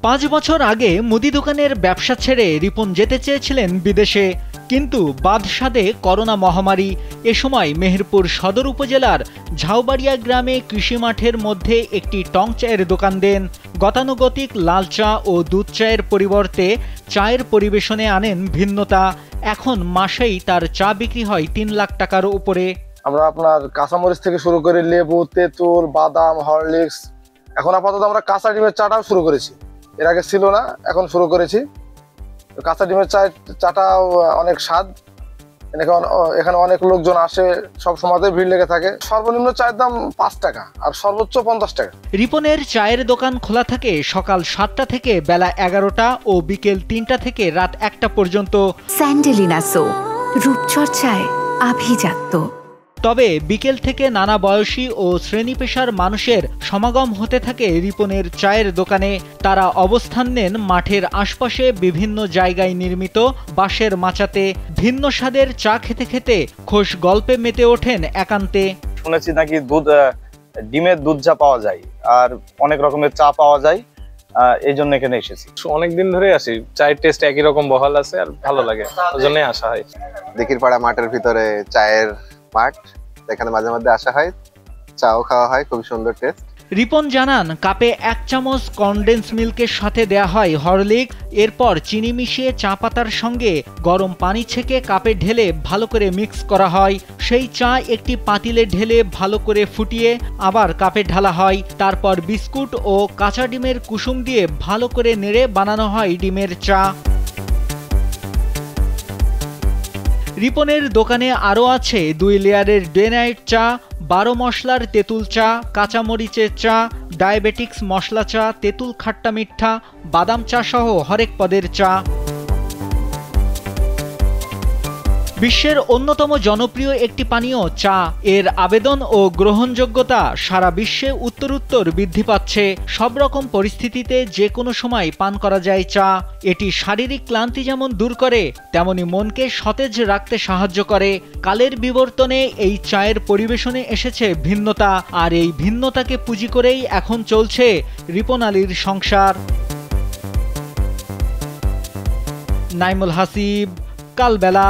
5 বছর আগে মুদি দোকানের ব্যবসা ছেড়ে রিপন যেতে চেয়েছিলেন বিদেশে, কিন্তু বাদশাদে করোনা মহামারী। এ সময় মেহেরপুর সদর উপজেলার ঝাউবাড়িয়া গ্রামে কৃষি মাঠের মধ্যে একটি টং চায়ের দোকান দেন। গতানুগতিক লাল চা ও দুধ চায়ের পরিবর্তে চায়ের পরিবেশনে আনেন ভিন্নতা। এখন মাসেই তার চা বিক্রি হয় 3 লাখ টাকার উপরে। আমরা আপনার কাঁচামরিচ থেকে শুরু করে লেবু, তেঁতুল, বাদাম, হরলিক্স, এখন আপাতত আমরা কাঁচা ডিমের চাটাও শুরু করেছি। এর আগে ছিল না, এখন শুরু করেছি। কাঁচা ডিমের চাটাও অনেক স্বাদ। এখানে অনেক লোকজন আসে, সব সময়তে ভিড় লেগে থাকে। সর্বনিম্ন চায়ের দাম 5 টাকা আর সর্বোচ্চ 50 টাকা। রিপনের চায়ের দোকান খোলা থাকে সকাল 7টা থেকে বেলা 11টা ও বিকেল 3টা থেকে রাত 1টা পর্যন্ত। স্যান্ডেলিনা সো, রূপচর্চায় আভিজাত্য। তবে বিকেল থেকে নানা বয়সী ও শ্রেণী পেশার মানুষের সমাগম হতে থাকে রিপনের চায়ের দোকানে। তারা অবস্থান নেন মাঠের আশপাশে বিভিন্ন জায়গায় নির্মিত বাঁশের মাচাতে। ভিন্ন স্বাদের চা খেতে খেতে খোশ গল্পে মেতে ওঠেন একান্তে। শুনেছি নাকি ডিমের দুধ চা পাওয়া যায় আর অনেক রকমের চা পাওয়া যায়, এই জন্য এখানে এসেছি। অনেকদিন ধরে আসি, চায়ের টেস্ট একই রকম বহাল আছে আর ভালো লাগে, ওই জন্যই আসা হয়। দিকিরপাড়া মাঠের ভিতরে চায়ের মাঠ, এখানে মাঝে মধ্যে আসা হয়, চাও খাওয়া হয়, খুব সুন্দর টেস্ট। রিপন জানান, কাপে 1 চামচ কনডেন্স মিল্কের সাথে দেয়া হয় হরলিক্স। এরপর চিনি মিশিয়ে চা পাতার সঙ্গে গরম পানি ছেঁকে কাপে ঢেলে ভালো করে মিক্স করা হয়। সেই চা একটি পাতিলে ঢেলে ভালো করে ফুটিয়ে আবার কাপে ঢালা হয়। তারপর বিস্কুট ও কাঁচা ডিমের কুসুম দিয়ে ভালো করে নেড়ে বানানো হয় ডিমের চা। রিপনের দোকানে আরও আছে 2 লেয়ারের ডে নাইট চা, 12 মশলার তেঁতুল চা, কাঁচামরিচের চা, ডায়াবেটিক্স মশলা চা, তেঁতুল খাট্টা মিঠা, বাদাম চা সহ হরেক পদের চা। বিশ্বের অন্যতম জনপ্রিয় একটি পানীয় চা। এর আবেদন ও গ্রহণযোগ্যতা সারা বিশ্বে উত্তরোত্তর বৃদ্ধি পাচ্ছে। সব রকম পরিস্থিতিতে যে কোনো সময় পান করা যায় চা। এটি শারীরিক ক্লান্তি যেমন দূর করে, তেমনি মনকে সতেজ রাখতে সাহায্য করে। কালের বিবর্তনে এই চায়ের পরিবেশনে এসেছে ভিন্নতা, আর এই ভিন্নতাকে পুঁজি করেই এখন চলছে রিপন আলীর সংসার। নাইমুল হাসিব, কালবেলা।